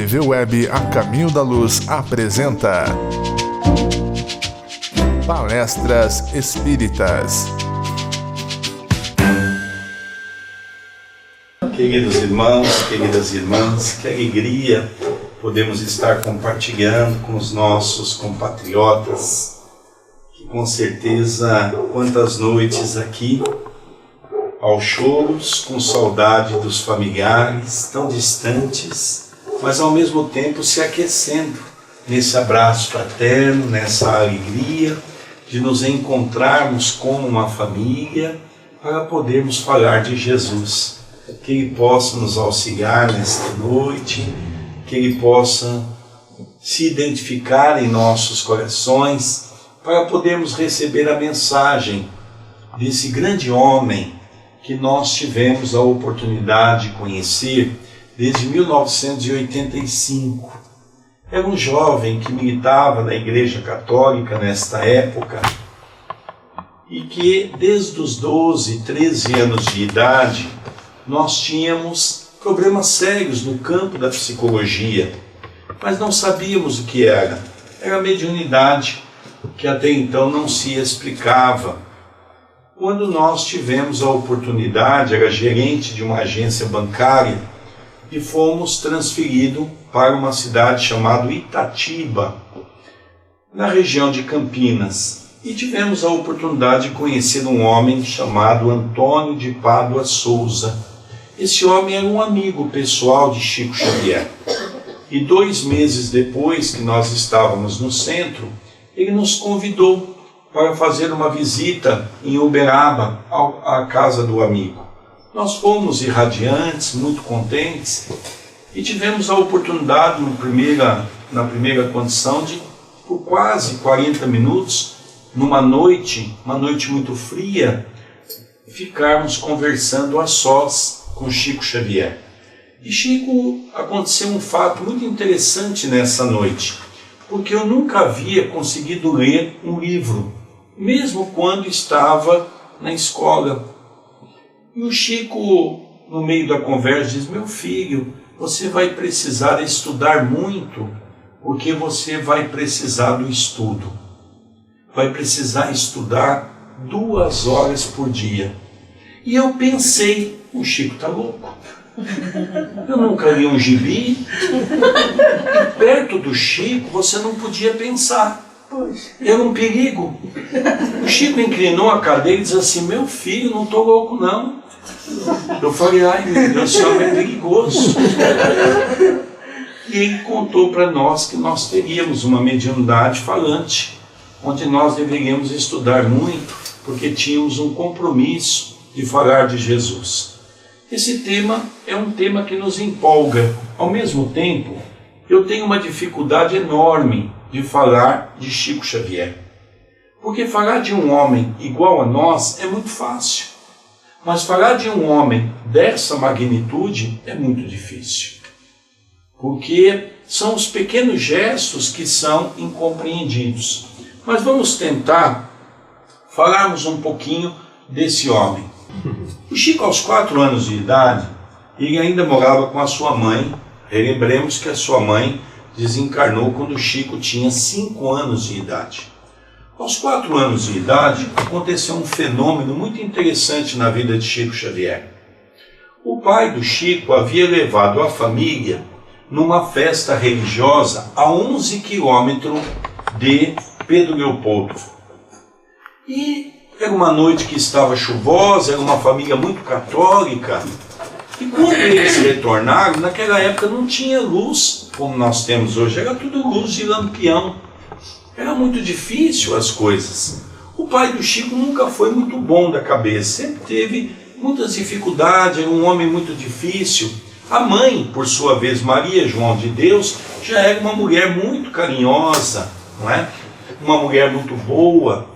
TV Web A Caminho da Luz apresenta Palestras Espíritas. Queridos irmãos, queridas irmãs, que alegria podemos estar compartilhando com os nossos compatriotas, que com certeza quantas noites aqui, aos choros, com saudade dos familiares tão distantes, mas ao mesmo tempo se aquecendo nesse abraço fraterno, nessa alegria de nos encontrarmos como uma família para podermos falar de Jesus. Que Ele possa nos auxiliar nesta noite, que Ele possa se identificar em nossos corações para podermos receber a mensagem desse grande homem que nós tivemos a oportunidade de conhecer desde 1985. Era um jovem que militava na Igreja Católica nesta época e que desde os 12, 13 anos de idade nós tínhamos problemas sérios no campo da psicologia, mas não sabíamos o que era. Era a mediunidade que até então não se explicava. Quando nós tivemos a oportunidade, era gerente de uma agência bancária e fomos transferidos para uma cidade chamada Itatiba, na região de Campinas. E tivemos a oportunidade de conhecer um homem chamado Antônio de Pádua Souza. Esse homem era um amigo pessoal de Chico Xavier. E 2 meses depois que nós estávamos no centro, ele nos convidou para fazer uma visita em Uberaba, à casa do amigo. Nós fomos irradiantes, muito contentes, e tivemos a oportunidade, na primeira condição, de, por quase 40 minutos, numa noite, uma noite muito fria, ficarmos conversando a sós com Chico Xavier. E Chico, aconteceu um fato muito interessante nessa noite, porque eu nunca havia conseguido ler um livro, mesmo quando estava na escola. E o Chico, no meio da conversa, diz: meu filho, você vai precisar estudar muito, porque você vai precisar do estudo. Vai precisar estudar 2 horas por dia. E eu pensei, o Chico está louco. Eu nunca li um gibi. E perto do Chico você não podia pensar. Era um perigo. O Chico inclinou a cadeira e disse assim: meu filho, não estou louco não. Eu falei: ai meu Deus, esse homem é perigoso. E ele contou para nós que nós teríamos uma mediunidade falante, onde nós deveríamos estudar muito, porque tínhamos um compromisso de falar de Jesus. Esse tema é um tema que nos empolga. Ao mesmo tempo, eu tenho uma dificuldade enorme de falar de Chico Xavier. Porque falar de um homem igual a nós é muito fácil. Mas falar de um homem dessa magnitude é muito difícil. Porque são os pequenos gestos que são incompreendidos. Mas vamos tentar falarmos um pouquinho desse homem. O Chico, aos 4 anos de idade, ele ainda morava com a sua mãe. Relembremos que a sua mãe desencarnou quando o Chico tinha 5 anos de idade. Aos 4 anos de idade, aconteceu um fenômeno muito interessante na vida de Chico Xavier. O pai do Chico havia levado a família numa festa religiosa a 11 quilômetros de Pedro Leopoldo. E era uma noite que estava chuvosa, era uma família muito católica. E quando eles retornaram, naquela época não tinha luz como nós temos hoje, era tudo luz de lampião. Era muito difícil as coisas. O pai do Chico nunca foi muito bom da cabeça, sempre teve muitas dificuldades, era um homem muito difícil. A mãe, por sua vez, Maria João de Deus, já era uma mulher muito carinhosa, não é? Uma mulher muito boa.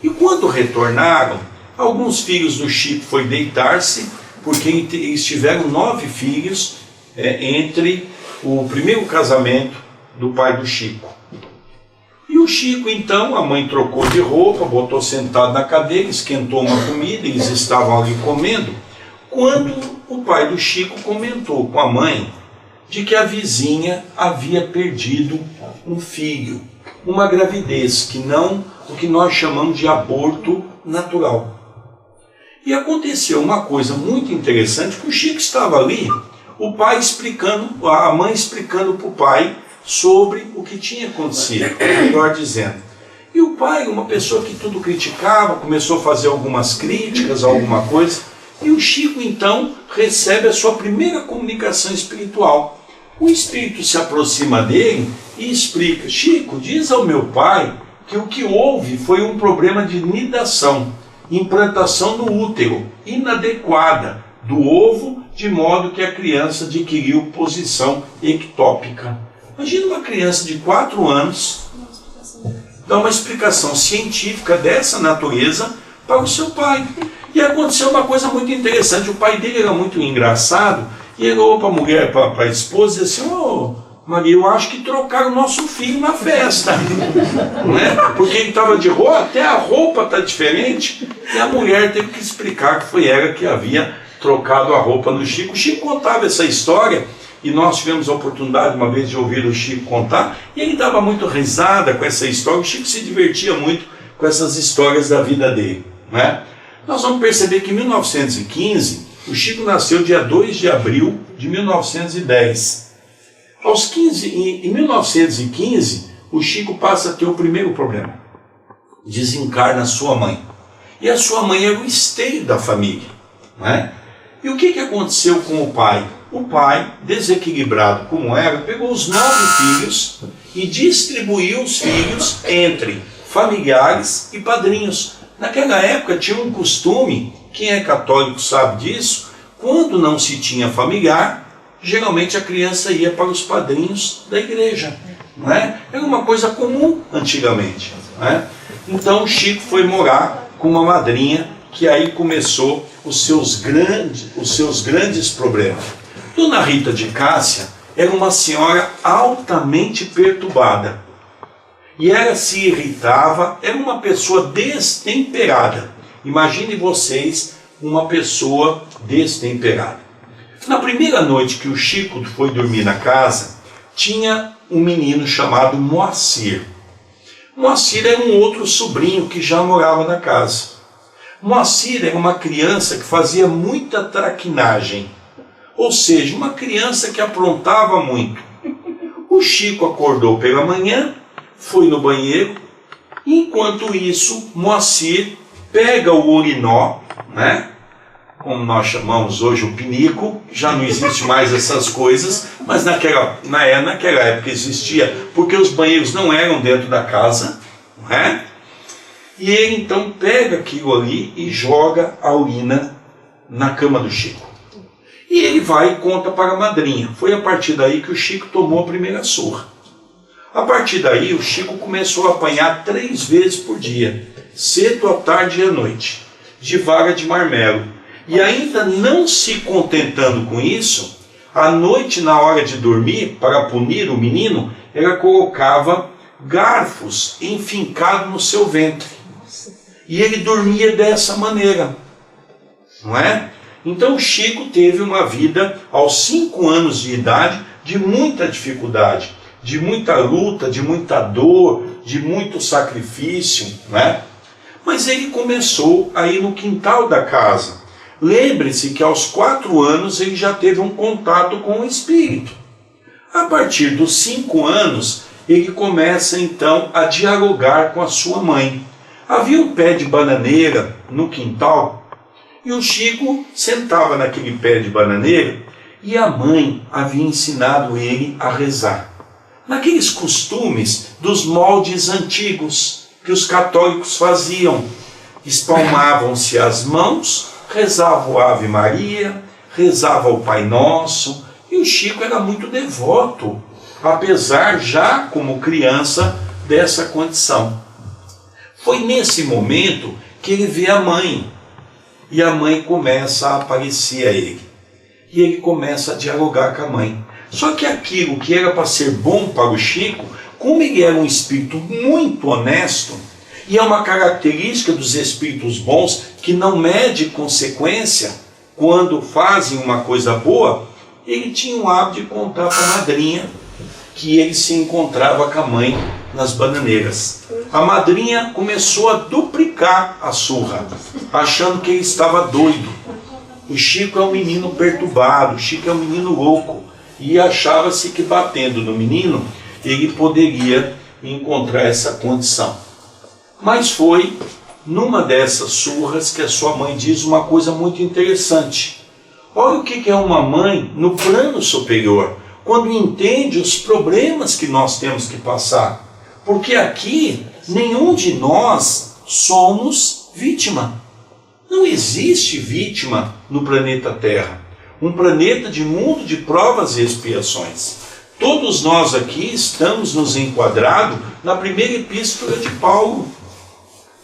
E quando retornaram, alguns filhos do Chico foram deitar-se, porque eles tiveram 9 filhos entre o primeiro casamento do pai do Chico. E o Chico, então, a mãe trocou de roupa, botou sentado na cadeira, esquentou uma comida, eles estavam ali comendo, quando o pai do Chico comentou com a mãe de que a vizinha havia perdido um filho, uma gravidez, que não o que nós chamamos de aborto natural. E aconteceu uma coisa muito interessante, que o Chico estava ali, o pai explicando, a mãe explicando para o pai sobre o que tinha acontecido, melhor dizendo. E o pai, uma pessoa que tudo criticava, começou a fazer algumas críticas, alguma coisa, e o Chico então recebe a sua primeira comunicação espiritual. O espírito se aproxima dele e explica: Chico, diz ao meu pai que o que houve foi um problema de nidação, implantação no útero, inadequada do ovo, de modo que a criança adquiriu posição ectópica. Imagina uma criança de 4 anos dar uma explicação científica dessa natureza para o seu pai. E aconteceu uma coisa muito interessante. O pai dele era muito engraçado e ele olhou para a mulher, para a esposa e disse assim: ô Maria, eu acho que trocaram o nosso filho na festa. Né? Porque ele estava de roupa, até a roupa está diferente. E a mulher teve que explicar que foi ela que havia trocado a roupa no Chico. O Chico contava essa história e nós tivemos a oportunidade uma vez de ouvir o Chico contar, e ele dava muito risada com essa história. O Chico se divertia muito com essas histórias da vida dele. Né? Nós vamos perceber que em 1915, o Chico nasceu dia 2 de abril de 1910. Em 1915, o Chico passa a ter o primeiro problema. Desencarna sua mãe. E a sua mãe era o esteio da família. Né? E o que aconteceu com o pai? O pai, desequilibrado como era, pegou os 9 filhos e distribuiu os filhos entre familiares e padrinhos. Naquela época tinha um costume, quem é católico sabe disso, quando não se tinha familiar, geralmente a criança ia para os padrinhos da igreja. Não é? Era uma coisa comum antigamente. Não é? Então o Chico foi morar com uma madrinha, que aí começou os seus grandes problemas. Dona Rita de Cássia era uma senhora altamente perturbada. E ela se irritava, era uma pessoa destemperada. Imagine vocês uma pessoa destemperada. Na primeira noite que o Chico foi dormir na casa, tinha um menino chamado Moacir. Moacir era um outro sobrinho que já morava na casa. Moacir era uma criança que fazia muita traquinagem, ou seja, uma criança que aprontava muito. O Chico acordou pela manhã, foi no banheiro, e enquanto isso, Moacir pega o urinó, né? Como nós chamamos hoje o pinico, já não existe mais essas coisas, mas naquela época existia, porque os banheiros não eram dentro da casa, não é? E ele então pega aquilo ali e joga a urina na cama do Chico. E ele vai e conta para a madrinha. Foi a partir daí que o Chico tomou a primeira surra. A partir daí o Chico começou a apanhar 3 vezes por dia, cedo, à tarde e à noite, de vara de marmelo. E ainda não se contentando com isso, à noite, na hora de dormir, para punir o menino, ela colocava garfos enfincados no seu ventre. E ele dormia dessa maneira, não é? Então o Chico teve uma vida, aos 5 anos de idade, de muita dificuldade, de muita luta, de muita dor, de muito sacrifício, não é? Mas ele começou a ir no quintal da casa. Lembre-se que aos 4 anos ele já teve um contato com o espírito. A partir dos 5 anos, ele começa então a dialogar com a sua mãe. Havia um pé de bananeira no quintal e o Chico sentava naquele pé de bananeira e a mãe havia ensinado ele a rezar. Naqueles costumes dos moldes antigos que os católicos faziam. Espalmavam-se as mãos, rezava o Ave Maria, rezava o Pai Nosso, e o Chico era muito devoto, apesar já como criança dessa condição. Foi nesse momento que ele vê a mãe, e a mãe começa a aparecer a ele, e ele começa a dialogar com a mãe. Só que aquilo que era para ser bom para o Chico, como ele era um espírito muito honesto, e é uma característica dos espíritos bons que não mede consequência quando fazem uma coisa boa, ele tinha o hábito de contar para a madrinha que ele se encontrava com a mãe nas bananeiras. A madrinha começou a duplicar a surra, achando que ele estava doido. O Chico é um menino perturbado, o Chico é um menino louco, e achava-se que batendo no menino, ele poderia encontrar essa condição. Mas foi numa dessas surras que a sua mãe diz uma coisa muito interessante. Olha o que é uma mãe no plano superior, quando entende os problemas que nós temos que passar. Porque aqui, nenhum de nós somos vítima. Não existe vítima no planeta Terra. Um planeta de mundo de provas e expiações. Todos nós aqui estamos nos enquadrados na primeira epístola de Paulo.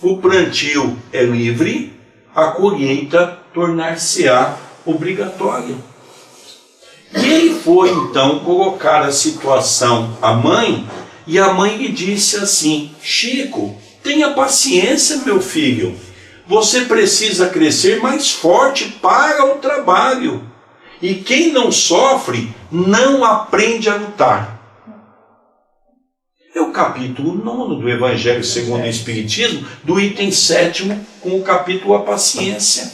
O plantio é livre, a colheita tornar-se-á obrigatória. E ele foi então colocar a situação à mãe, e a mãe lhe disse assim: Chico, tenha paciência, meu filho. Você precisa crescer mais forte para o trabalho. E quem não sofre, não aprende a lutar. É o capítulo 9 do Evangelho segundo o Espiritismo, do item 7º, com o capítulo A Paciência.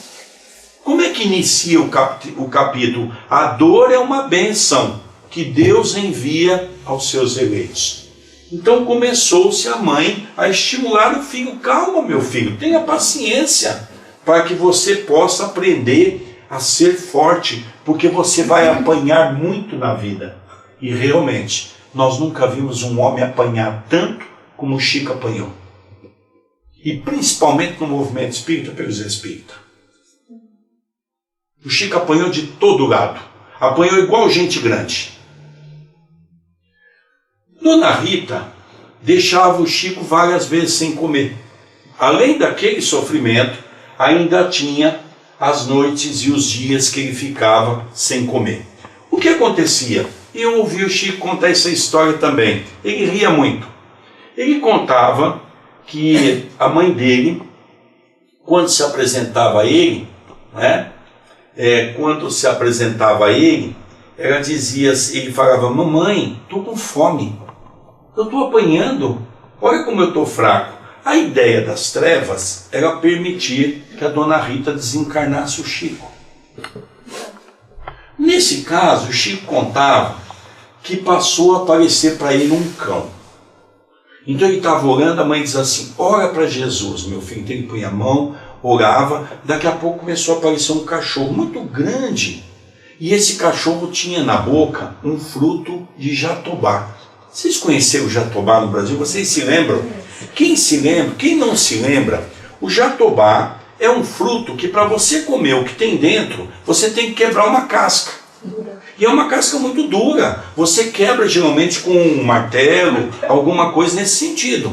Como é que inicia o capítulo? A dor é uma bênção que Deus envia aos seus eleitos. Então começou-se a mãe a estimular o filho. Calma, meu filho, tenha paciência, para que você possa aprender a ser forte, porque você vai apanhar muito na vida. E realmente, nós nunca vimos um homem apanhar tanto como o Chico apanhou. E principalmente no movimento espírita, pelos espíritas. O Chico apanhou de todo lado. Apanhou igual gente grande. Dona Rita deixava o Chico várias vezes sem comer. Além daquele sofrimento, ainda tinha as noites e os dias que ele ficava sem comer. O que acontecia? Eu ouvi o Chico contar essa história também. Ele ria muito. Ele contava que a mãe dele, quando se apresentava a ele, ela dizia, ele falava: mamãe, estou com fome, eu estou apanhando, olha como eu estou fraco. A ideia das trevas era permitir que a Dona Rita desencarnasse o Chico. Nesse caso, o Chico contava que passou a aparecer para ele um cão. Então ele estava orando, a mãe diz assim: ora para Jesus, meu filho. Então ele punha a mão, orava, daqui a pouco começou a aparecer um cachorro muito grande. E esse cachorro tinha na boca um fruto de jatobá. Vocês conheceram o jatobá no Brasil? Vocês se lembram? Quem se lembra? Quem não se lembra? O jatobá é um fruto que, para você comer o que tem dentro, você tem que quebrar uma casca. E é uma casca muito dura. Você quebra geralmente com um martelo, alguma coisa nesse sentido.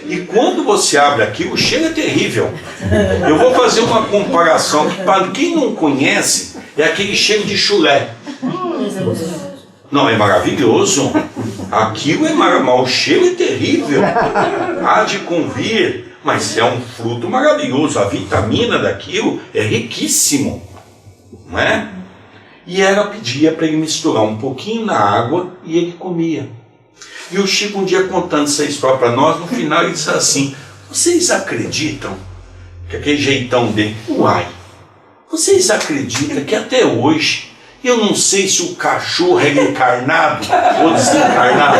E quando você abre aqui, o cheiro é terrível. Eu vou fazer uma comparação que, para quem não conhece, é aquele cheiro de chulé. Não, é maravilhoso. Aquilo é maravilhoso. O cheiro é terrível. Há de convir, mas é um fruto maravilhoso. A vitamina daquilo é riquíssimo. Não é? E ela pedia para ele misturar um pouquinho na água e ele comia. E o Chico um dia contando essa história para nós, no final ele disse assim: vocês acreditam que aquele jeitão dele, uai, vocês acreditam que até hoje eu não sei se o cachorro é encarnado ou desencarnado?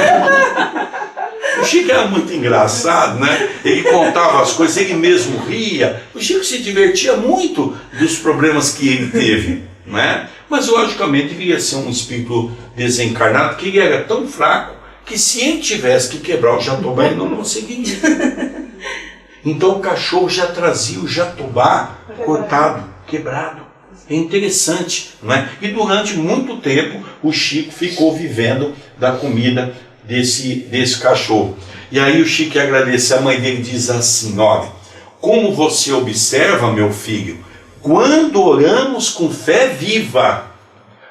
O Chico era muito engraçado, né? Ele contava as coisas, ele mesmo ria. O Chico se divertia muito dos problemas que ele teve, não é? Mas logicamente ele ia ser um espírito desencarnado, porque ele era tão fraco que se ele tivesse que quebrar o jatobá, ele não conseguiria. Então o cachorro já trazia o jatobá cortado, quebrado. É interessante, não é? E durante muito tempo o Chico ficou vivendo da comida desse cachorro. E aí o Chico agradece, a mãe dele diz assim: olha, como você observa, meu filho, quando oramos com fé viva,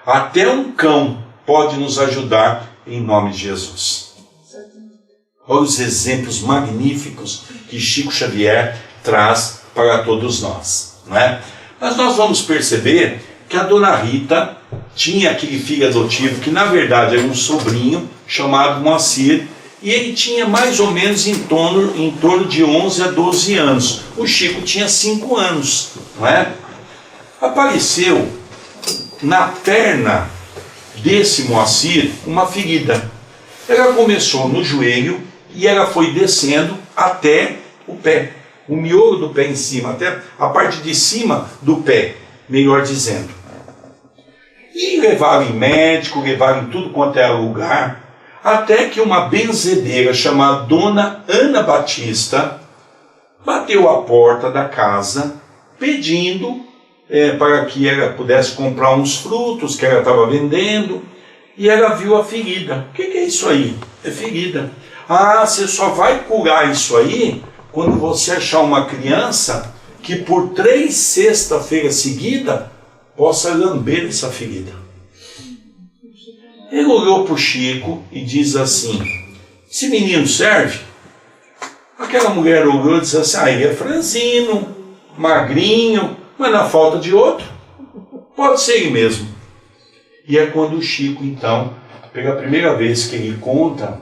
até um cão pode nos ajudar em nome de Jesus. Olha os exemplos magníficos que Chico Xavier traz para todos nós, não é? Mas nós vamos perceber que a dona Rita tinha aquele filho adotivo, que na verdade era um sobrinho, chamado Moacir, e ele tinha mais ou menos em torno de 11 a 12 anos. O Chico tinha 5 anos, não é? Apareceu na perna desse Moacir uma ferida. Ela começou no joelho e ela foi descendo até o pé, o miolo do pé em cima, até a parte de cima do pé, melhor dizendo. E levaram em médico, levaram em tudo quanto era lugar, até que uma benzedeira chamada Dona Ana Batista bateu à porta da casa pedindo para que ela pudesse comprar uns frutos que ela estava vendendo, e ela viu a ferida. O que é isso aí? É ferida. Ah, você só vai curar isso aí quando você achar uma criança que por 3 sexta-feiras seguidas possa lamber essa ferida. Ele olhou para o Chico e diz assim: esse menino serve? Aquela mulher olhou e disse assim: ah, ele é franzino, magrinho, mas na falta de outro, pode ser ele mesmo. E é quando o Chico, então, pela primeira vez que ele conta,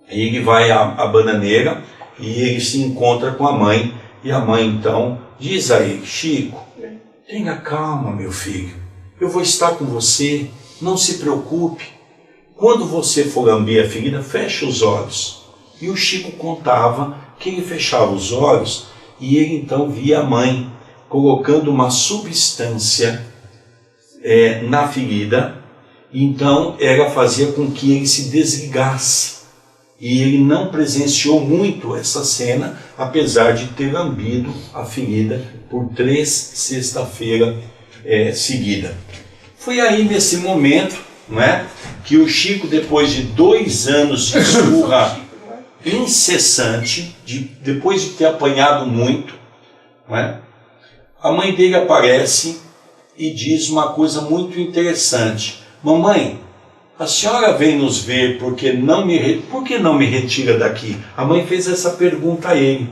ele vai à bananeira e ele se encontra com a mãe, e a mãe então diz a ele: Chico, tenha calma, meu filho, eu vou estar com você, não se preocupe. Quando você for lamber a ferida, feche os olhos. E o Chico contava que ele fechava os olhos e ele então via a mãe colocando uma substância na ferida, então ela fazia com que ele se desligasse. E ele não presenciou muito essa cena, apesar de ter lambido a ferida por 3 sexta-feiras seguidas. Foi aí nesse momento, não é, que o Chico, depois de 2 anos de surra incessante, depois de ter apanhado muito, não é, a mãe dele aparece e diz uma coisa muito interessante: mamãe, a senhora vem nos ver por que não me retira daqui? A mãe fez essa pergunta a ele,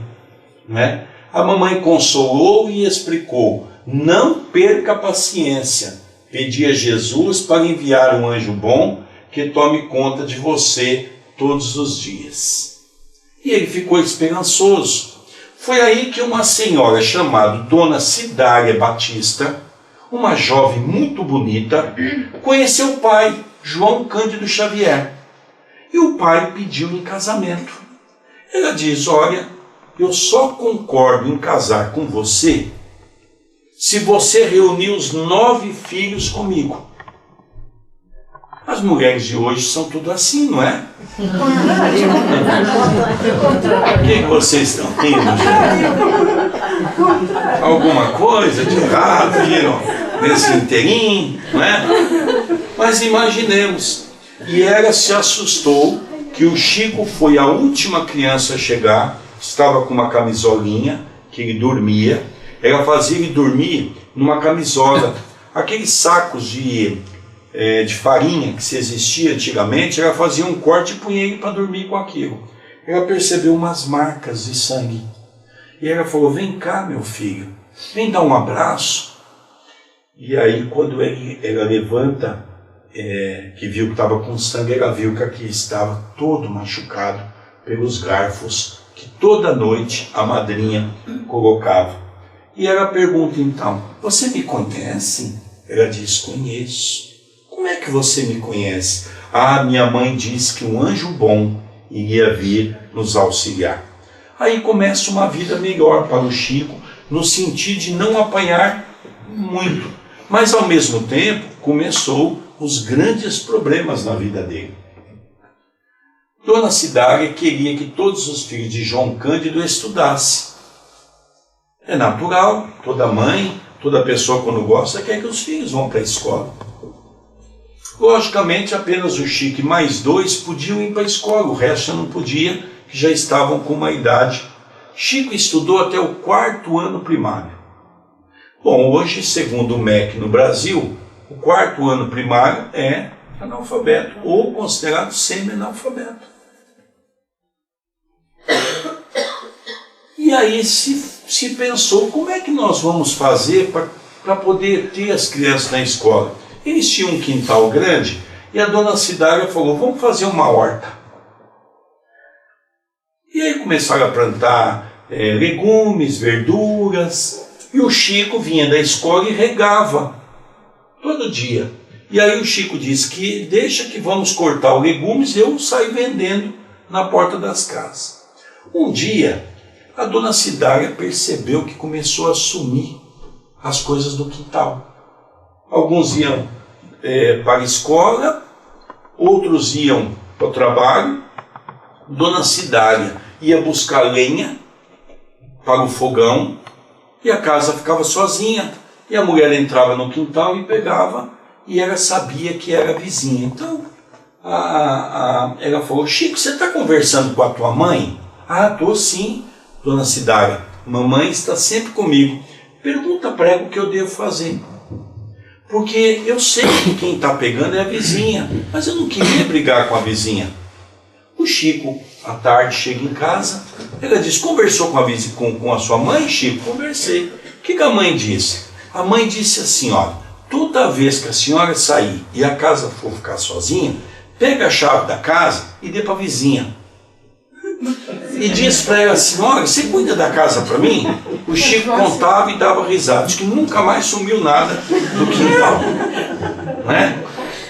né? A mamãe consolou e explicou: não perca a paciência, pedi a Jesus para enviar um anjo bom que tome conta de você todos os dias. E ele ficou esperançoso. Foi aí que uma senhora chamada Dona Cidária Batista, uma jovem muito bonita, conheceu o pai, João Cândido Xavier. E o pai pediu em casamento. Ela diz: olha, eu só concordo em casar com você se você reunir os 9 filhos comigo. As mulheres de hoje são tudo assim, não é? O que vocês estão rindo, gente? Alguma coisa de errado viram nesse inteirinho, não é? Mas imaginemos. E ela se assustou que o Chico foi a última criança a chegar, estava com uma camisolinha que ele dormia. Ela fazia ele dormir numa camisola, aqueles sacos de farinha que se existia antigamente. Ela fazia um corte e punha ele para dormir com aquilo. Ela percebeu umas marcas de sangue. E ela falou: vem cá, meu filho, vem dar um abraço. E aí, quando ela levanta, que viu que estava com sangue, ela viu que aqui estava todo machucado pelos garfos que toda noite a madrinha colocava. E ela pergunta então: você me conhece? Ela diz: conheço. Como é que você me conhece? Ah, minha mãe disse que um anjo bom iria vir nos auxiliar. Aí começa uma vida melhor para o Chico, no sentido de não apanhar muito. Mas ao mesmo tempo, começou os grandes problemas na vida dele. Dona Cidária queria que todos os filhos de João Cândido estudassem. É natural, toda mãe, toda pessoa quando gosta quer que os filhos vão para a escola. Logicamente, apenas o Chico e mais 2 podiam ir para a escola, o resto não podia, que já estavam com uma idade. Chico estudou até o 4º ano primário. Bom, hoje, segundo o MEC no Brasil, o 4º ano primário é analfabeto, ou considerado semi-analfabeto. E aí se pensou: como é que nós vamos fazer para para poder ter as crianças na escola. Eles tinham um quintal grande e a dona Cidália falou, vamos fazer uma horta. E aí começaram a plantar legumes, verduras, e o Chico vinha da escola e regava todo dia. E aí o Chico disse que deixa que vamos cortar os legumes e eu saio vendendo na porta das casas. Um dia, a dona Cidália percebeu que começou a sumir as coisas do quintal. Alguns iam para a escola, outros iam para o trabalho. Dona Cidália ia buscar lenha para o fogão e a casa ficava sozinha. E a mulher entrava no quintal e pegava, e ela sabia que era vizinha. Então, ela falou, Chico, você está conversando com a tua mãe? Ah, estou sim, dona Cidália. Mamãe está sempre comigo. Pergunta para ela o que eu devo fazer. Porque eu sei que quem está pegando é a vizinha, mas eu não queria brigar com a vizinha. O Chico, à tarde, chega em casa. Ela diz, conversou com a sua mãe, Chico? Conversei. O que a mãe disse? A mãe disse assim, olha, toda vez que a senhora sair e a casa for ficar sozinha, pega a chave da casa e dê para a vizinha. E disse para ela, senhora, você cuida da casa para mim? O Chico contava e dava risada, diz que nunca mais sumiu nada do quintal. Né?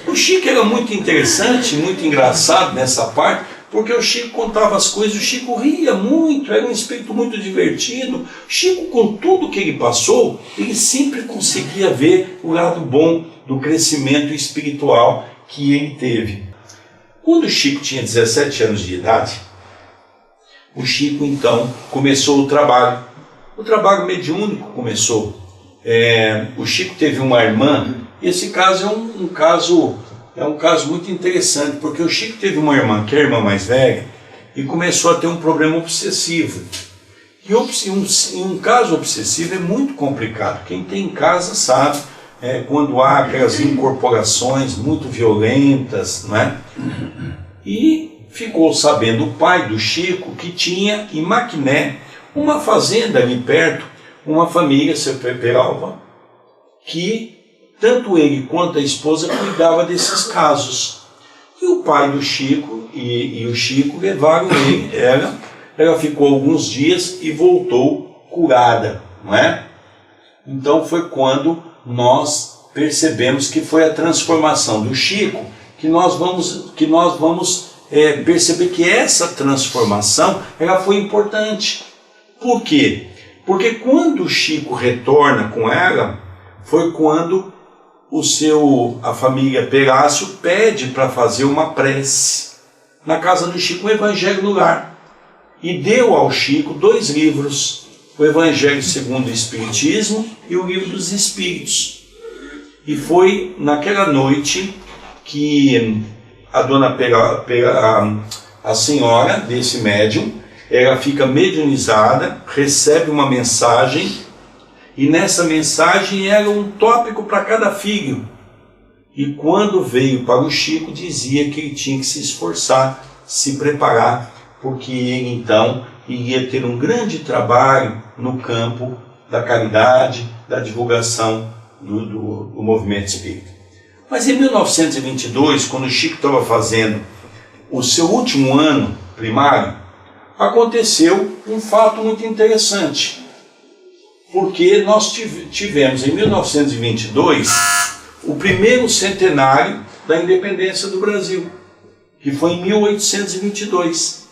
O Chico era muito interessante, muito engraçado nessa parte, porque o Chico contava as coisas, o Chico ria muito, era um espírito muito divertido. O Chico, com tudo que ele passou, ele sempre conseguia ver o lado bom do crescimento espiritual que ele teve. Quando o Chico tinha 17 anos de idade, o Chico então começou o trabalho mediúnico começou. O Chico teve uma irmã, e esse caso é um caso muito interessante, porque o Chico teve uma irmã, que é a irmã mais velha, e começou a ter um problema obsessivo. E um caso obsessivo é muito complicado. Quem tem em casa sabe, quando há aquelas incorporações muito violentas, não é? E ficou sabendo o pai do Chico que tinha em Maquiné, uma fazenda ali perto, uma família, seu Peralva, que tanto ele quanto a esposa cuidava desses casos. E o pai do Chico e o Chico levaram ela ficou alguns dias e voltou curada, não é? Então foi quando nós percebemos que foi a transformação do Chico, que nós vamos perceber que essa transformação ela foi importante. Por quê? Porque quando o Chico retorna com ela, foi quando a família Perácio pede para fazer uma prece na casa do Chico, o Evangelho no Lar, e deu ao Chico 2 livros, o Evangelho segundo o Espiritismo e o Livro dos Espíritos. E foi naquela noite que a dona a senhora desse médium, ela fica mediunizada, recebe uma mensagem, e nessa mensagem era um tópico para cada filho. E quando veio para o Chico, dizia que ele tinha que se esforçar, se preparar, porque ele então iria ter um grande trabalho no campo da caridade, da divulgação do movimento espírita. Mas em 1922, quando o Chico estava fazendo o seu último ano primário, aconteceu um fato muito interessante. Porque nós tivemos em 1922 o primeiro centenário da independência do Brasil, que foi em 1822.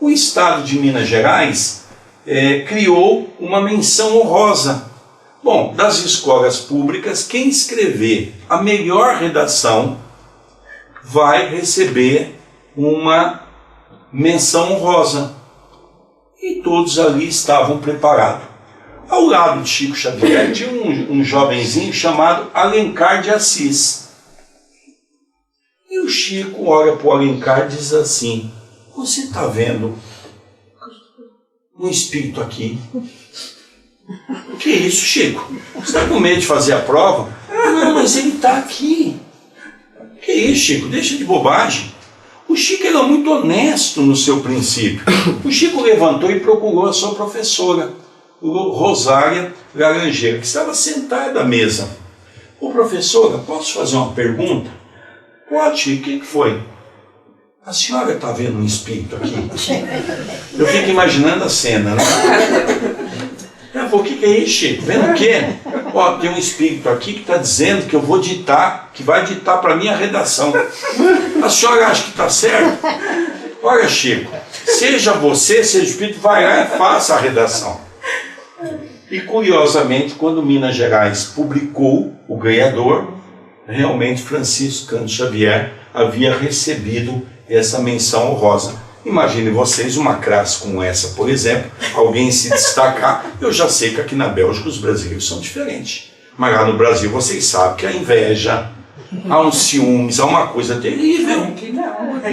O Estado de Minas Gerais criou uma menção honrosa. Bom, das escolas públicas, quem escrever a melhor redação vai receber uma menção honrosa. E todos ali estavam preparados. Ao lado de Chico Xavier tinha um jovenzinho chamado Alencar de Assis. E o Chico olha para o Alencar e diz assim: você está vendo um espírito aqui? O que é isso, Chico? Você está com medo de fazer a prova? Não, mas ele está aqui. O que é isso, Chico? Deixa de bobagem. O Chico era muito honesto no seu princípio. O Chico levantou e procurou a sua professora. Rosária Laranjeira, que estava sentada à mesa. Ô professora, posso fazer uma pergunta? Pode, o que foi? A senhora está vendo um espírito aqui? Eu fico imaginando a cena, né? Eu falei, o que é isso, Chico? Vendo o quê? Ó, tem um espírito aqui que está dizendo que eu vou ditar, que vai ditar para mim a redação. A senhora acha que está certo? Olha, Chico, seja você, seja o espírito, vai lá e faça a redação. E curiosamente, quando Minas Gerais publicou o ganhador, realmente Francisco Cândido Xavier havia recebido essa menção honrosa. Imagine vocês uma classe como essa, por exemplo, alguém se destacar. Eu já sei que aqui na Bélgica os brasileiros são diferentes. Mas lá no Brasil vocês sabem que a inveja, há um ciúmes, há uma coisa terrível. Aqui não.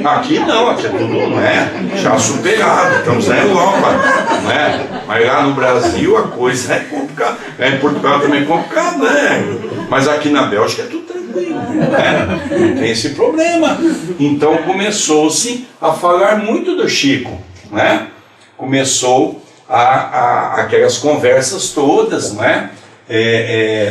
Aqui não, aqui é tudo, não é? Já superado, estamos na Europa, não é? Mas lá no Brasil a coisa é complicada. Em Portugal também é complicado, né? Mas aqui na Bélgica é tudo tranquilo, né? Não tem esse problema. Então começou-se a falar muito do Chico, né? Começou aquelas conversas todas, não é?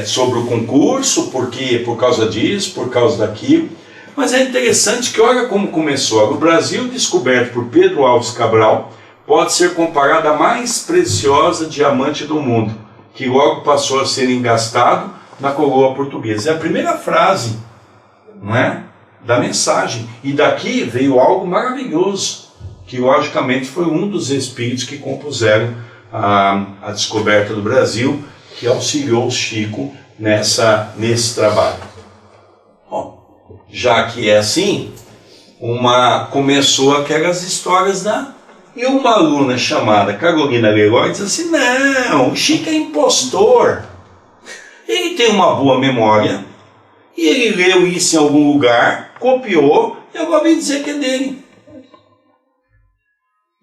Sobre o concurso, porque por causa disso, por causa daquilo. Mas é interessante que olha como começou. O Brasil, descoberto por Pedro Alves Cabral, pode ser comparado à mais preciosa diamante do mundo, que logo passou a ser engastado na coroa portuguesa. É a primeira frase, não é? Da mensagem. E daqui veio algo maravilhoso, que logicamente foi um dos espíritos que compuseram a descoberta do Brasil, que auxiliou o Chico nesse trabalho. Bom, já que é assim, começou aquelas histórias E uma aluna chamada Carolina Leroy diz assim, não, o Chico é impostor. Ele tem uma boa memória, e ele leu isso em algum lugar, copiou, e agora vem dizer que é dele.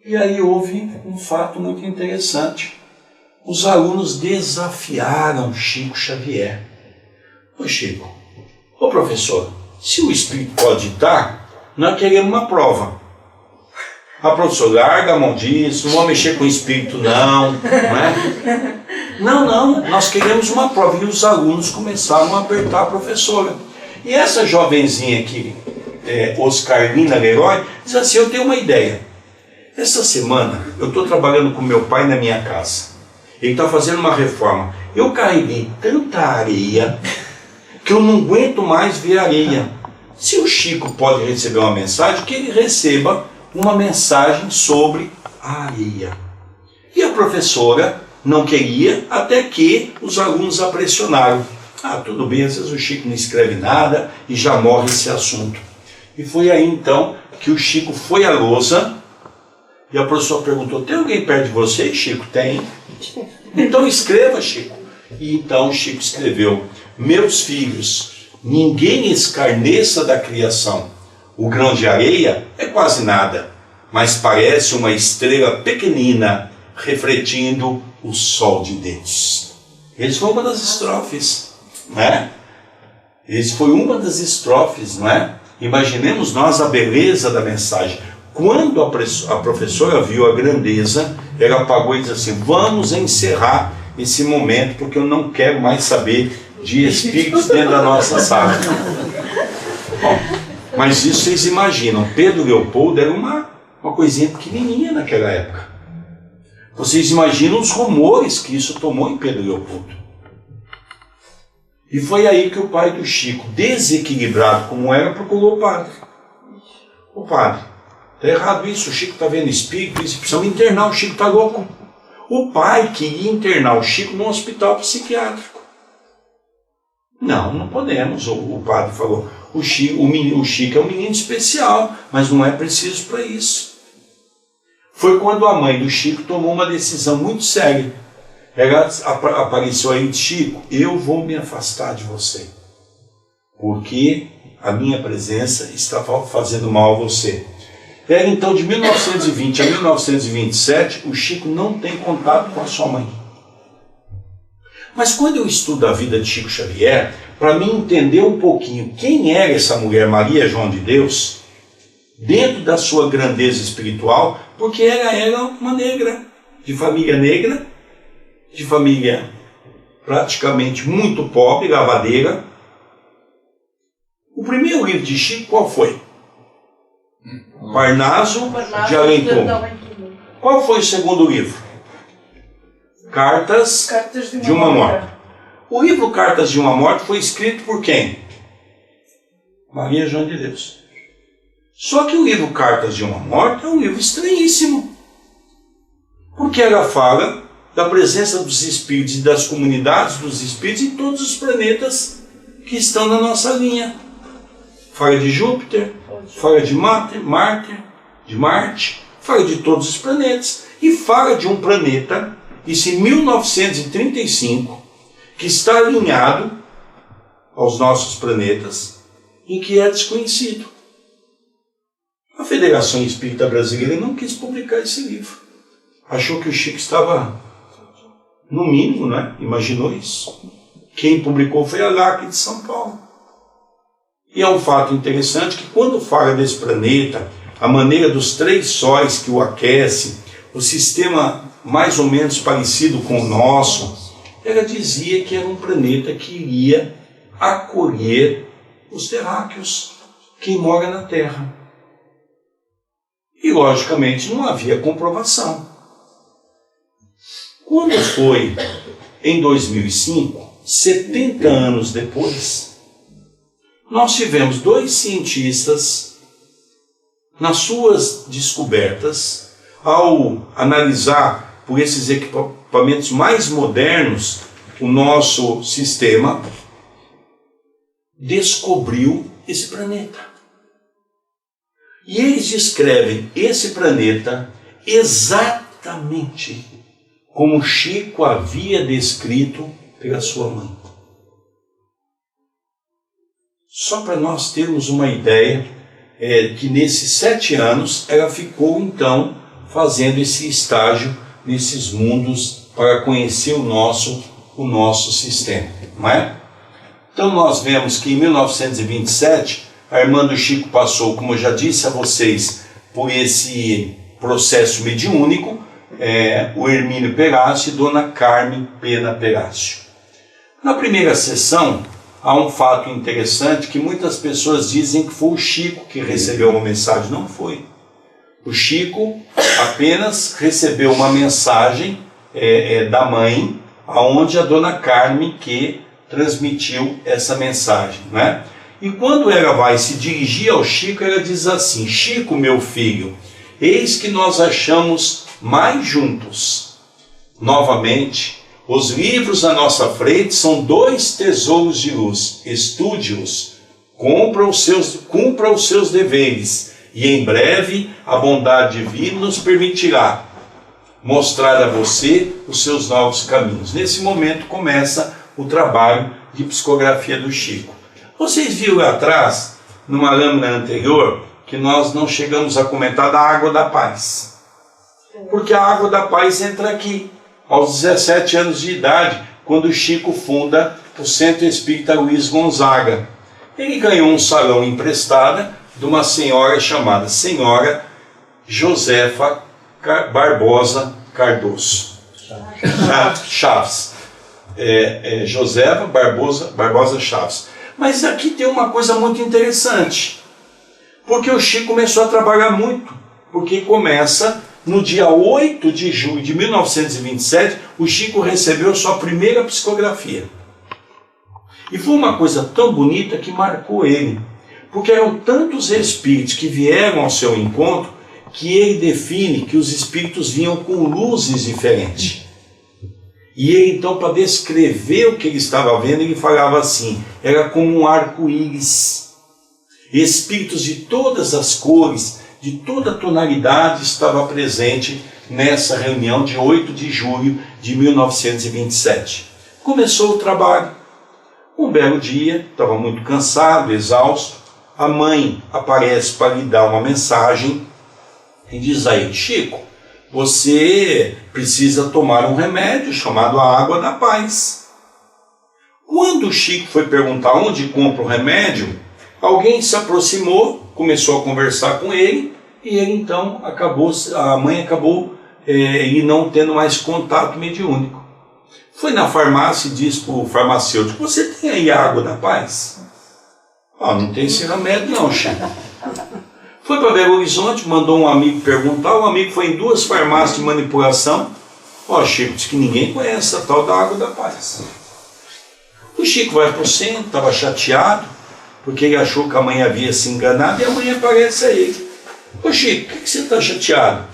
E aí houve um fato muito interessante. Os alunos desafiaram Chico Xavier. Ô Chico, ô professor, se o espírito pode ditar, nós queremos uma prova. A professora, larga a mão disso, não vou mexer com o espírito não, não é? Não, nós queremos uma prova. E os alunos começaram a apertar a professora. E essa jovenzinha aqui, Oscarlina Leroy, diz assim, eu tenho uma ideia. Essa semana eu estou trabalhando com meu pai na minha casa. Ele está fazendo uma reforma. Eu carreguei tanta areia que eu não aguento mais ver areia. Se o Chico pode receber uma mensagem, que ele receba uma mensagem sobre a areia. E a professora não queria, até que os alunos a pressionaram. Tudo bem, às vezes o Chico não escreve nada e já morre esse assunto. E foi aí então que o Chico foi à lousa e a professora perguntou, tem alguém perto de você? Chico, tem. Então escreva, Chico. E então o Chico escreveu, meus filhos, ninguém escarneça da criação. O grão de areia é quase nada, mas parece uma estrela pequenina refletindo o sol de Deus. Esse foi uma das estrofes, né? Esse foi uma das estrofes, não é? Imaginemos nós a beleza da mensagem. Quando a professora viu a grandeza, ela apagou e disse assim, vamos encerrar esse momento, porque eu não quero mais saber de espíritos dentro da nossa sala. Bom, mas isso vocês imaginam, Pedro Leopoldo era uma coisinha pequenininha naquela época. Vocês imaginam os rumores que isso tomou em Pedro Leopoldo. E foi aí que o pai do Chico, desequilibrado como era, procurou o padre. O padre, está errado isso, o Chico está vendo espírito, eles precisam internar, o Chico está louco. O pai queria internar o Chico num hospital psiquiátrico. Não podemos, o padre falou. O Chico é um menino especial, mas não é preciso para isso. Foi quando a mãe do Chico tomou uma decisão muito séria. Ela apareceu aí e disse, Chico, eu vou me afastar de você, porque a minha presença está fazendo mal a você. Então, de 1920 a 1927, o Chico não tem contato com a sua mãe. Mas quando eu estudo a vida de Chico Xavier, para mim entender um pouquinho quem era essa mulher Maria João de Deus, dentro da sua grandeza espiritual, porque ela era uma negra, de família negra, de família praticamente muito pobre, lavadeira. O primeiro livro de Chico qual foi? Parnaso de Além-Túmulo. Qual foi o segundo livro? Cartas de uma Morte. O livro Cartas de uma Morte foi escrito por quem? Maria João de Deus. Só que o livro Cartas de uma Morte é um livro estranhíssimo. Porque ela fala da presença dos espíritos e das comunidades dos espíritos em todos os planetas que estão na nossa linha. Fala de Júpiter, fala de Marte, fala de todos os planetas e fala de um planeta, isso em 1935, que está alinhado aos nossos planetas, em que é desconhecido. A Federação Espírita Brasileira não quis publicar esse livro. Achou que o Chico estava, no mínimo, né? Imaginou isso. Quem publicou foi a LAC de São Paulo. E é um fato interessante que quando fala desse planeta, a maneira dos 3 sóis que o aquecem, o sistema mais ou menos parecido com o nosso, ela dizia que era um planeta que iria acolher os terráqueos, quem mora na Terra. E, logicamente, não havia comprovação. Quando foi em 2005, 70 anos depois, nós tivemos 2 cientistas, nas suas descobertas, ao analisar por esses equipamentos mais modernos o nosso sistema, descobriu esse planeta. E eles descrevem esse planeta exatamente como Chico havia descrito pela sua mãe. Só para nós termos uma ideia, que nesses 7 anos ela ficou então fazendo esse estágio nesses mundos para conhecer o nosso sistema, não é? Então nós vemos que em 1927 a irmã do Chico passou, como eu já disse a vocês, por esse processo mediúnico, o Hermínio Perácio e Dona Carmen Pena Perácio. Na primeira sessão, há um fato interessante que muitas pessoas dizem que foi o Chico que recebeu uma mensagem. Não foi. O Chico apenas recebeu uma mensagem da mãe, aonde a Dona Carmen que transmitiu essa mensagem, né? E quando ela vai se dirigir ao Chico, ela diz assim: Chico, meu filho, eis que nós achamos mais juntos. Novamente, os livros à nossa frente são 2 tesouros de luz. Estude-os, cumpra os seus deveres, e em breve a bondade divina nos permitirá mostrar a você os seus novos caminhos. Nesse momento começa o trabalho de psicografia do Chico. Vocês viram lá atrás, numa lâmina anterior, que nós não chegamos a comentar da água da paz. Porque a água da paz entra aqui, aos 17 anos de idade, quando o Chico funda o Centro Espírita Luiz Gonzaga. Ele ganhou um salão emprestado de uma senhora chamada Senhora Josefa Barbosa Cardoso. Chaves. Josefa Barbosa Chaves. Mas aqui tem uma coisa muito interessante, porque o Chico começou a trabalhar muito, porque começa no dia 8 de julho de 1927, o Chico recebeu sua primeira psicografia. E foi uma coisa tão bonita que marcou ele, porque eram tantos espíritos que vieram ao seu encontro, que ele define que os espíritos vinham com luzes diferentes. E ele então, para descrever o que ele estava vendo, ele falava assim: era como um arco-íris. Espíritos de todas as cores, de toda a tonalidade, estava presente nessa reunião de 8 de julho de 1927. Começou o trabalho. Um belo dia, estava muito cansado, exausto, a mãe aparece para lhe dar uma mensagem e diz a ele: Chico, você precisa tomar um remédio chamado a água da paz. Quando o Chico foi perguntar onde compra o remédio, alguém se aproximou, começou a conversar com ele, e ele então a mãe acabou ele não tendo mais contato mediúnico. Foi na farmácia e disse para o farmacêutico: você tem aí a água da paz? Não tem esse remédio não, Chico. Foi para Belo Horizonte, mandou um amigo perguntar, o amigo foi em 2 farmácias de manipulação. Chico, disse que ninguém conhece a tal da água da paz. O Chico vai para o centro, estava chateado, porque ele achou que a mãe havia se enganado, e a mãe aparece a ele. Chico, por que você está chateado?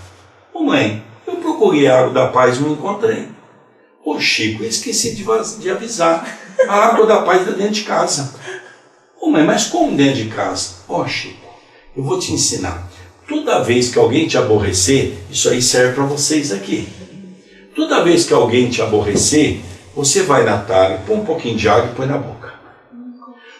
Mãe, eu procurei a água da paz e não encontrei. Chico, eu esqueci de avisar. A água da paz está dentro de casa. Mãe, mas como dentro de casa? Chico, eu vou te ensinar. Toda vez que alguém te aborrecer, isso aí serve para vocês aqui. Toda vez que alguém te aborrecer, você vai na talha, põe um pouquinho de água e põe na boca.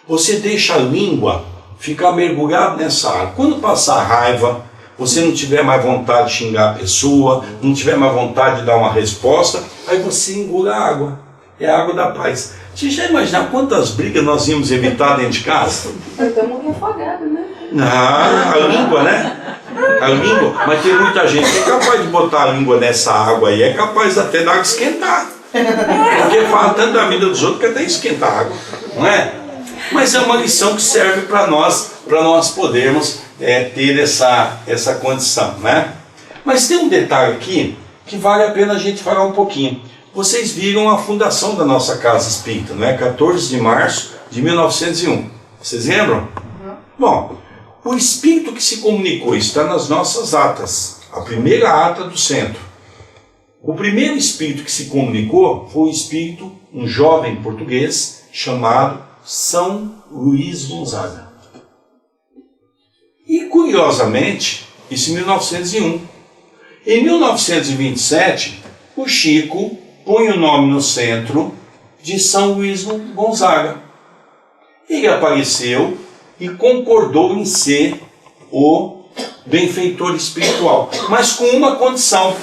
Você deixa a língua ficar mergulhada nessa água. Quando passar a raiva, você não tiver mais vontade de xingar a pessoa, não tiver mais vontade de dar uma resposta, aí você engula a água. É a água da paz. Você já imaginou quantas brigas nós íamos evitar dentro de casa? Até morrer afogado, né? A língua, né? A língua. Mas tem muita gente que é capaz de botar a língua nessa água aí, é capaz até da água esquentar. Porque fala tanto da vida dos outros que até esquenta a água, não é? Mas é uma lição que serve para nós podermos ter essa condição, né? Mas tem um detalhe aqui que vale a pena a gente falar um pouquinho. Vocês viram a fundação da nossa Casa Espírita, não é? 14 de março de 1901. Vocês lembram? Uhum. Bom, o espírito que se comunicou está nas nossas atas. A primeira ata do centro. O primeiro espírito que se comunicou foi o espírito, um jovem português, chamado São Luís Gonzaga. E, curiosamente, isso em 1901. Em 1927, o Chico põe o nome no centro de São Luís Gonzaga. Ele apareceu e concordou em ser o benfeitor espiritual, mas com uma condição: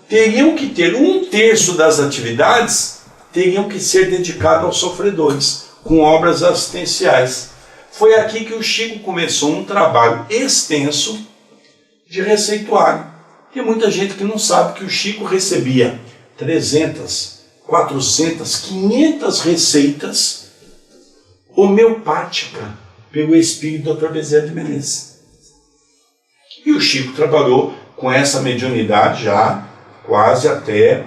teriam que ter 1/3 das atividades teriam que ser dedicadas aos sofredores, com obras assistenciais. Foi aqui que o Chico começou um trabalho extenso de receituário. Tem muita gente que não sabe que o Chico recebia 300, 400, 500 receitas homeopáticas pelo espírito Dr. Bezerra de Menezes. E o Chico trabalhou com essa mediunidade já quase até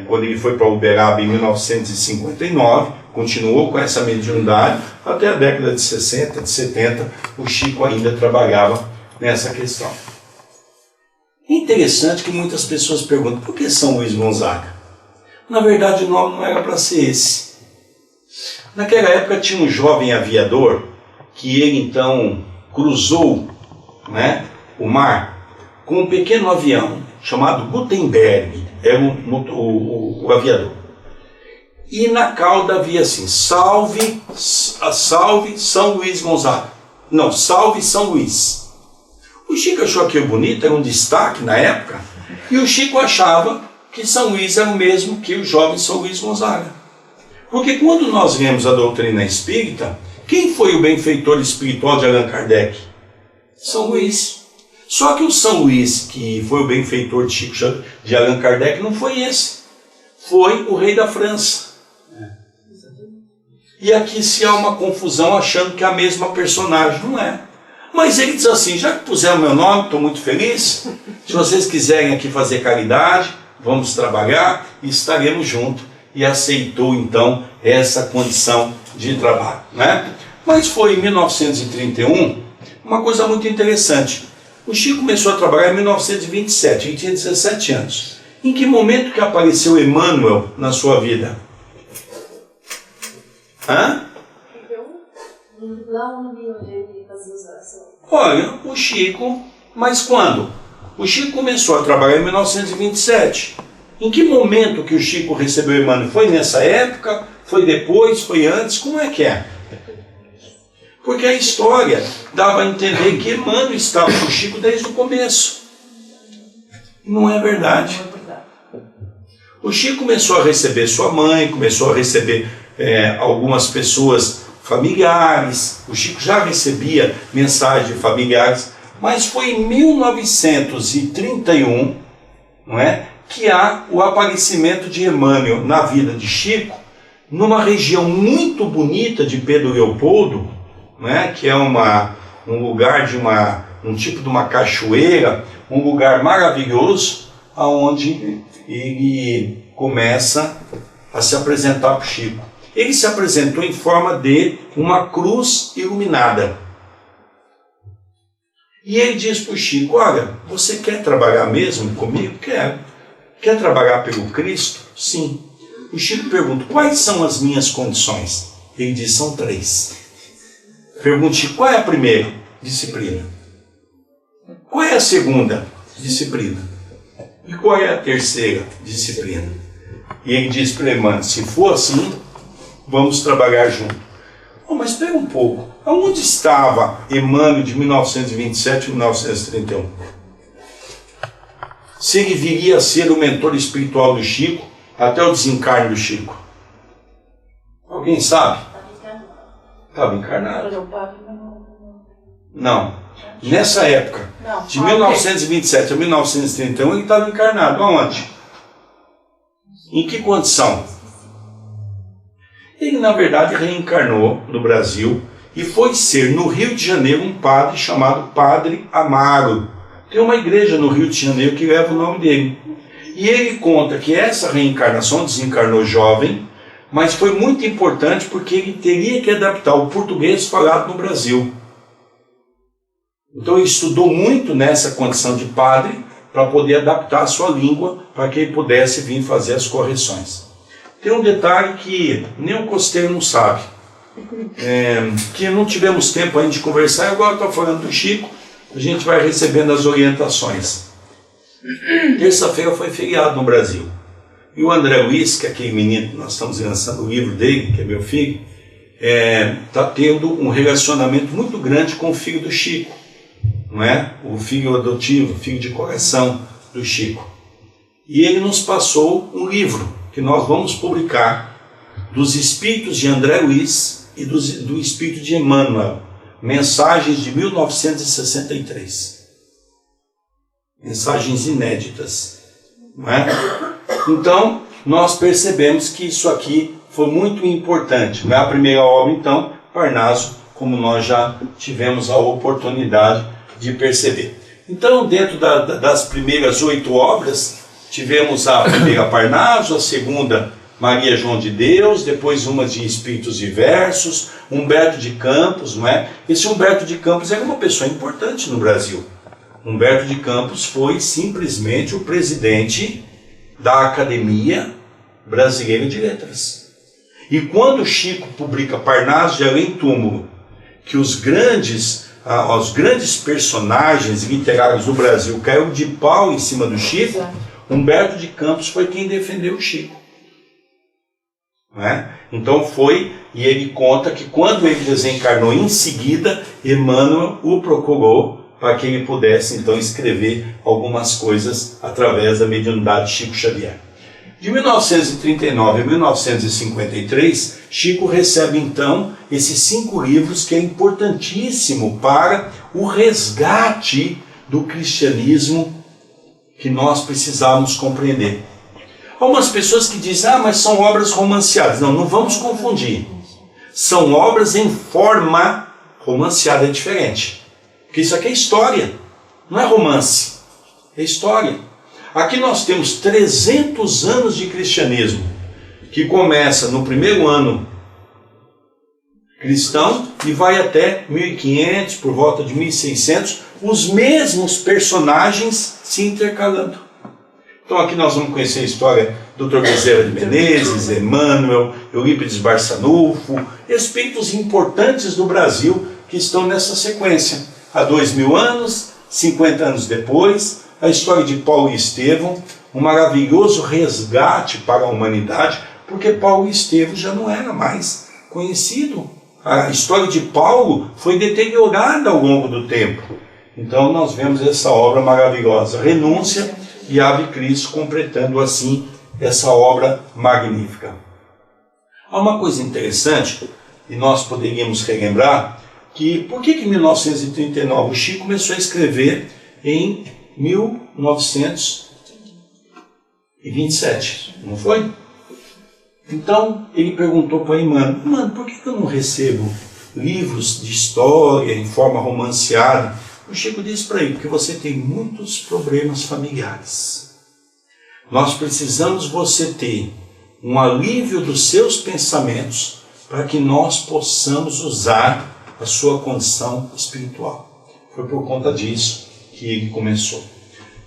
quando ele foi para Uberaba em 1959, continuou com essa mediunidade até a década de 60, de 70, o Chico ainda trabalhava nessa questão. Interessante que muitas pessoas perguntam: por que São Luís Gonzaga? Na verdade, o nome não era para ser esse. Naquela época tinha um jovem aviador que ele então cruzou, né, o mar com um pequeno avião chamado Gutenberg, era o aviador. E na cauda havia assim: salve São Luís Gonzaga. Não, salve São Luís. O Chico achou aquilo bonito, era um destaque na época, e o Chico achava que São Luís era o mesmo que o jovem São Luís Gonzaga. Porque quando nós lemos a doutrina espírita, quem foi o benfeitor espiritual de Allan Kardec? São Luís. Só que o São Luís, que foi o benfeitor de Chico de Allan Kardec, não foi esse. Foi o rei da França. E aqui se há uma confusão achando que é a mesma personagem, não é? Mas ele diz assim: já que puseram meu nome, estou muito feliz. Se vocês quiserem aqui fazer caridade, vamos trabalhar e estaremos juntos. E aceitou então essa condição de trabalho, né? Mas foi em 1931 uma coisa muito interessante. O Chico começou a trabalhar em 1927, ele tinha 17 anos. Em que momento que apareceu Emmanuel na sua vida? Lá no Rio onde ele fazia as orações. Olha, o Chico, mas quando? O Chico começou a trabalhar em 1927. Em que momento que o Chico recebeu Emmanuel? Foi nessa época? Foi depois? Foi antes? Como é que é? Porque a história dava a entender que Emmanuel estava com o Chico desde o começo. Não é verdade. O Chico começou a receber sua mãe, começou a receber algumas pessoas familiares. O Chico já recebia mensagens de familiares, mas foi em 1931, não é, que há o aparecimento de Emmanuel na vida de Chico, numa região muito bonita de Pedro Leopoldo, né, que é um lugar de um tipo de uma cachoeira, um lugar maravilhoso, aonde ele começa a se apresentar para o Chico. Ele se apresentou em forma de uma cruz iluminada. E ele diz para o Chico: olha, você quer trabalhar mesmo comigo? Quero. Quer trabalhar pelo Cristo? Sim. O Chico pergunta: quais são as minhas condições? Ele diz: são 3. Pergunte: qual é a primeira? Disciplina. Qual é a segunda? Disciplina. E qual é a terceira? Disciplina. E ele diz para Emmanuel: se for assim, vamos trabalhar junto. Oh, mas espera um pouco. Aonde estava Emmanuel de 1927 a 1931? Se ele viria a ser o mentor espiritual do Chico até o desencarne do Chico? Alguém sabe? Estava encarnado. Não. Nessa época, de 1927 a 1931, ele estava encarnado. Aonde? Em que condição? Ele, na verdade, reencarnou no Brasil e foi ser, no Rio de Janeiro, um padre chamado Padre Amaro. Tem uma igreja no Rio de Janeiro que leva o nome dele. E ele conta que essa reencarnação desencarnou jovem, mas foi muito importante porque ele teria que adaptar o português falado no Brasil. Então ele estudou muito nessa condição de padre para poder adaptar a sua língua para que ele pudesse vir fazer as correções. Tem um detalhe que nem o Costeiro não sabe, que não tivemos tempo ainda de conversar, agora estou falando do Chico, a gente vai recebendo as orientações. Terça-feira foi feriado no Brasil. E o André Luiz, que é aquele menino que nós estamos lançando o livro dele, que é meu filho, está tendo um relacionamento muito grande com o filho do Chico, não é? O filho adotivo, o filho de coração do Chico. E ele nos passou um livro que nós vamos publicar dos espíritos de André Luiz e do espírito de Emmanuel, mensagens de 1963. Mensagens inéditas. Não é? Então, nós percebemos que isso aqui foi muito importante. Não é a primeira obra, então, Parnaso, como nós já tivemos a oportunidade de perceber. Então, dentro das primeiras 8 obras, tivemos a primeira Parnaso, a segunda Maria João de Deus, depois uma de Espíritos Diversos, Humberto de Campos, não é? Esse Humberto de Campos era uma pessoa importante no Brasil. Humberto de Campos foi simplesmente o presidente da Academia Brasileira de Letras. E quando Chico publica Parnaso de Além Túmulo, que os grandes personagens literários do Brasil caíram de pau em cima do Chico, Humberto de Campos foi quem defendeu o Chico. Não é? Então foi, e ele conta que quando ele desencarnou em seguida, Emmanuel o procurou para que ele pudesse então escrever algumas coisas através da mediunidade de Chico Xavier. De 1939 a 1953, Chico recebe então esses 5 livros que é importantíssimo para o resgate do cristianismo que nós precisávamos compreender. Há umas pessoas que dizem: mas são obras romanceadas. Não vamos confundir. São obras em forma romanceada, é diferente. Porque isso aqui é história, não é romance, é história. Aqui nós temos 300 anos de cristianismo, que começa no primeiro ano cristão e vai até 1500, por volta de 1600, os mesmos personagens se intercalando. Então aqui nós vamos conhecer a história do Dr. Bezerra de Menezes, Emmanuel, Eurípides Barçanufo, espíritos importantes do Brasil que estão nessa sequência. Há 2000 anos, 50 anos depois, a história de Paulo e Estevão, um maravilhoso resgate para a humanidade, porque Paulo e Estevão já não era mais conhecido. A história de Paulo foi deteriorada ao longo do tempo. Então nós vemos essa obra maravilhosa, Renúncia e Ave Cristo, completando assim essa obra magnífica. Há uma coisa interessante, e nós poderíamos relembrar, que por que em 1939 o Chico começou a escrever em 1900? e 27, não foi? Então ele perguntou para Emmanuel, mano, por que eu não recebo livros de história em forma romanceada? O Chico disse para ele, porque você tem muitos problemas familiares. Nós precisamos você ter um alívio dos seus pensamentos para que nós possamos usar a sua condição espiritual. Foi por conta disso que ele começou.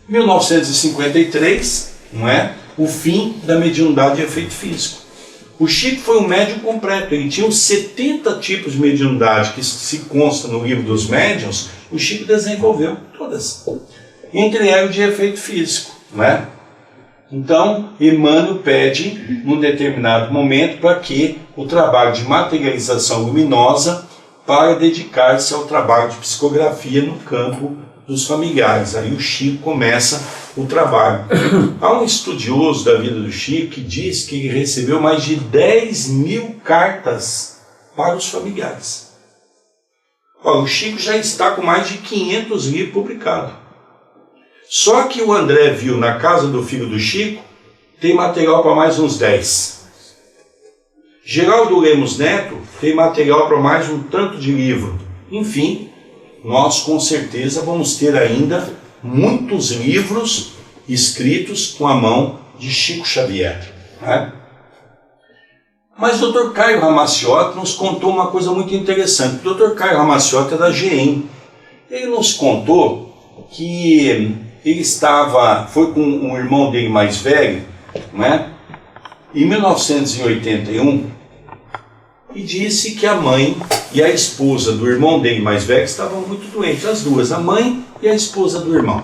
1953, não é? O fim da mediunidade de efeito físico. O Chico foi um médium completo, ele tinha os 70 tipos de mediunidade que se consta no livro dos médiuns, o Chico desenvolveu todas. Entre elas o de efeito físico, não é? Então, Emmanuel pede, num determinado momento, para que o trabalho de materialização luminosa para dedicar-se ao trabalho de psicografia no campo dos familiares. Aí o Chico começa o trabalho. Há um estudioso da vida do Chico que diz que ele recebeu mais de 10.000 cartas para os familiares. Olha, o Chico já está com mais de 500 livros publicados. Só que o André viu na casa do filho do Chico, tem material para mais uns 10. Geraldo Lemos Neto tem material para mais um tanto de livro. Enfim, nós com certeza vamos ter ainda muitos livros escritos com a mão de Chico Xavier. Né? Mas o Dr. Caio Ramaciotti nos contou uma coisa muito interessante. O Dr. Caio Ramaciotti é da GEM. Ele nos contou que ele foi com um irmão dele mais velho, né, em 1981, e disse que a mãe e a esposa do irmão dele mais velho estavam muito doentes, as duas, a mãe e a esposa do irmão.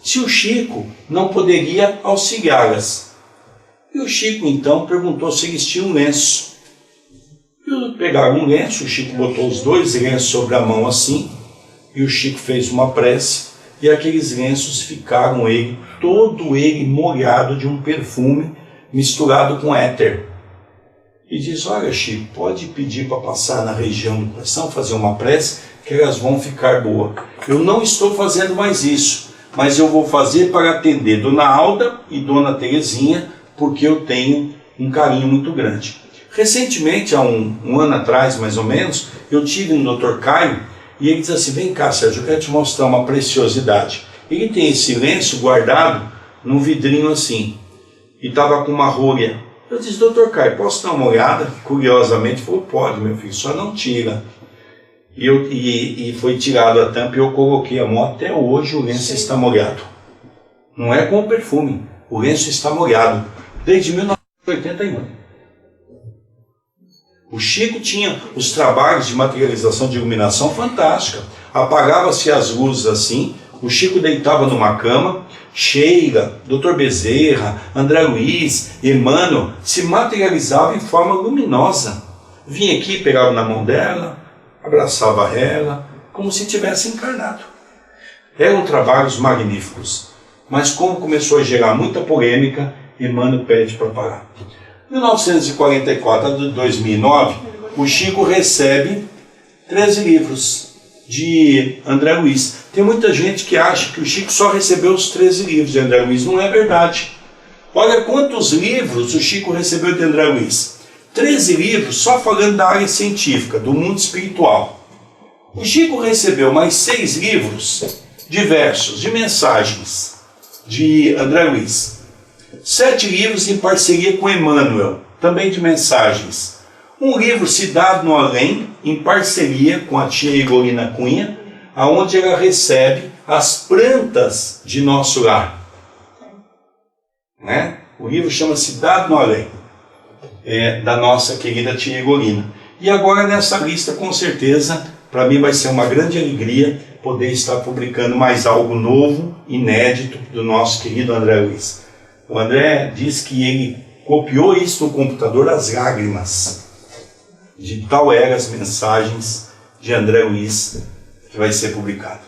Se o Chico não poderia auxiliá-las. E o Chico então perguntou se eles tinham um lenço. E pegaram um lenço, o Chico botou os dois lenços sobre a mão assim, e o Chico fez uma prece, e aqueles lenços ficaram todo ele molhado de um perfume misturado com éter. E diz, olha Chico, pode pedir para passar na região do coração, fazer uma prece, que elas vão ficar boas. Eu não estou fazendo mais isso, mas eu vou fazer para atender Dona Alda e Dona Terezinha, porque eu tenho um carinho muito grande. Recentemente, há um ano atrás mais ou menos, eu tive no Dr. Caio, e ele diz assim, vem cá Sérgio, eu quero te mostrar uma preciosidade. Ele tem esse lenço guardado num vidrinho assim, e estava com uma rolha. Eu disse, Dr. Caio, posso dar uma olhada? Curiosamente, ele falou, pode meu filho, só não tira. E foi tirado a tampa e eu coloquei a mão, até hoje o lenço está molhado. Não é com o perfume, o lenço está molhado, desde 1981. O Chico tinha os trabalhos de materialização de iluminação fantástica. Apagava-se as luzes assim, o Chico deitava numa cama, Sheila, Dr. Bezerra, André Luiz, Emmanuel se materializavam em forma luminosa. Vinha aqui, pegava na mão dela, abraçava ela, como se tivesse encarnado. Eram trabalhos magníficos. Mas como começou a gerar muita polêmica, Emmanuel pede para parar. Em 1944 a 2009, o Chico recebe 13 livros de André Luiz. Tem muita gente que acha que o Chico só recebeu os 13 livros de André Luiz. Não é verdade. Olha quantos livros o Chico recebeu de André Luiz. 13 livros só falando da área científica, do mundo espiritual. O Chico recebeu mais 6 livros diversos, de mensagens, de André Luiz. 7 livros em parceria com Emmanuel, também de mensagens. Um livro Cidade no Além, em parceria com a tia Igorina Cunha, aonde ela recebe as plantas de nosso lar. Né? O livro chama Cidade no Além, da nossa querida tia Igorina. E agora nessa lista, com certeza, para mim vai ser uma grande alegria poder estar publicando mais algo novo, inédito, do nosso querido André Luiz. O André diz que ele copiou isso no computador às lágrimas, de tal eram as mensagens de André Luiz que vai ser publicado.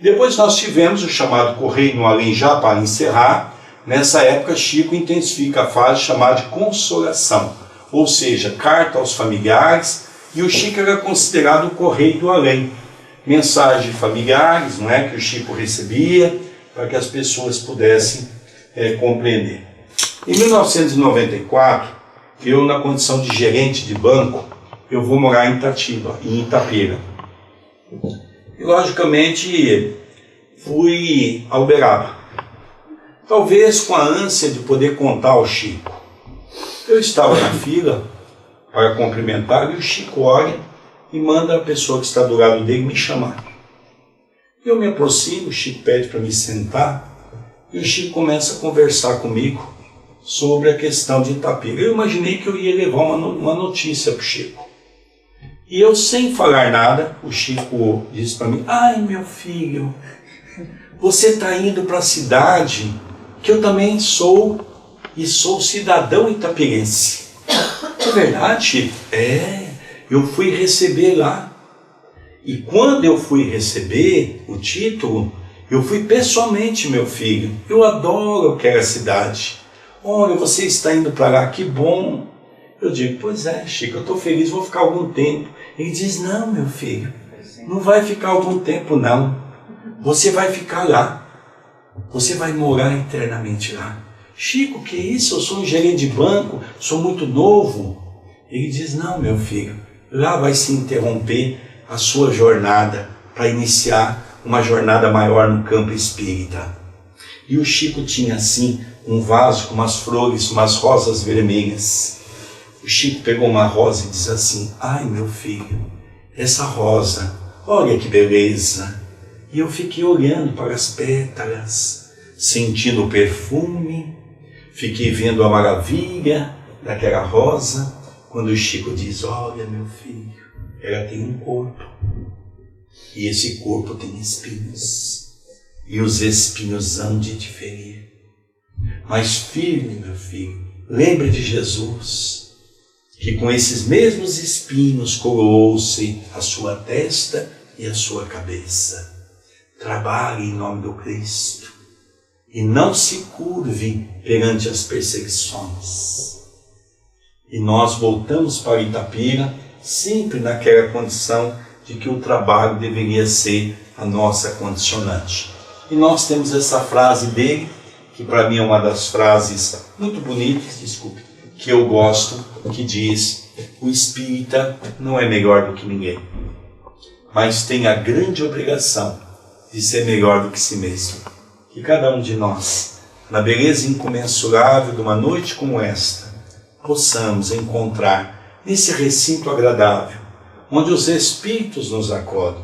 Depois nós tivemos o chamado Correio no Além, já para encerrar. Nessa época Chico intensifica a fase chamada de consolação, ou seja, carta aos familiares, e o Chico era considerado o Correio do Além. Mensagens familiares, não é, que o Chico recebia, para que as pessoas pudessem compreender. Em 1994, eu, na condição de gerente de banco, eu vou morar em Itatiba, em Itapira. E, logicamente, fui a Uberaba. Talvez com a ânsia de poder contar ao Chico. Eu estava na fila para cumprimentar e o Chico olha e manda a pessoa que está do lado dele me chamar. Eu me aproximo, o Chico pede para me sentar e o Chico começa a conversar comigo sobre a questão de Itapira. Eu imaginei que eu ia levar uma notícia para o Chico. E eu, sem falar nada, o Chico disse para mim: ai, meu filho, você está indo para a cidade que eu também sou, e sou cidadão itapirense. É verdade, Chico? Eu fui receber lá. E quando eu fui receber o título, eu fui pessoalmente, meu filho. Eu adoro aquela cidade. Olha, você está indo para lá, que bom. Eu digo: pois é, Chico, eu estou feliz, vou ficar algum tempo. Ele diz: não, meu filho, não vai ficar algum tempo não. Você vai ficar lá. Você vai morar eternamente lá. Chico, que isso? Eu sou um gerente de banco, sou muito novo. Ele diz: não, meu filho, lá vai se interromper a sua jornada para iniciar uma jornada maior no campo espírita. E o Chico tinha assim um vaso com umas flores, umas rosas vermelhas. O Chico pegou uma rosa e diz assim: ai, meu filho, essa rosa, olha que beleza. E eu fiquei olhando para as pétalas, sentindo o perfume, fiquei vendo a maravilha daquela rosa, quando o Chico diz: olha, meu filho, ela tem um corpo, e esse corpo tem espinhos, e os espinhos hão de te ferir. Mas firme, meu filho, lembre de Jesus, que com esses mesmos espinhos coroou-se a sua testa e a sua cabeça. Trabalhe em nome do Cristo e não se curve perante as perseguições. E nós voltamos para Itapira sempre naquela condição de que o trabalho deveria ser a nossa condicionante. E nós temos essa frase dele, que para mim é uma das frases muito bonitas, que eu gosto, que diz: o espírita não é melhor do que ninguém, mas tem a grande obrigação de ser melhor do que si mesmo. Que cada um de nós, na beleza incomensurável de uma noite como esta, possamos encontrar nesse recinto agradável, onde os espíritos nos acolhem,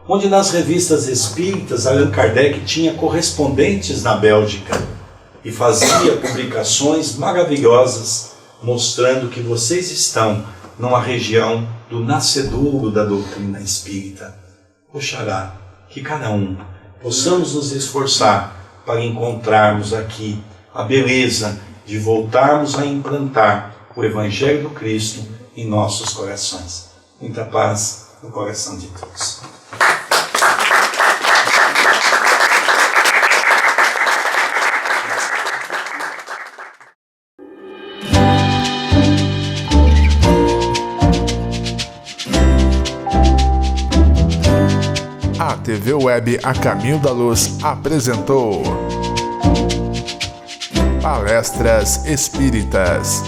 onde nas revistas espíritas Allan Kardec tinha correspondentes na Bélgica e fazia publicações maravilhosas mostrando que vocês estão numa região do nascedouro da doutrina espírita. Oxalá que cada um possamos nos esforçar para encontrarmos aqui a beleza de voltarmos a implantar o Evangelho do Cristo em nossos corações. Muita paz no coração de todos. A TV Web A Caminho da Luz apresentou Palestras Espíritas.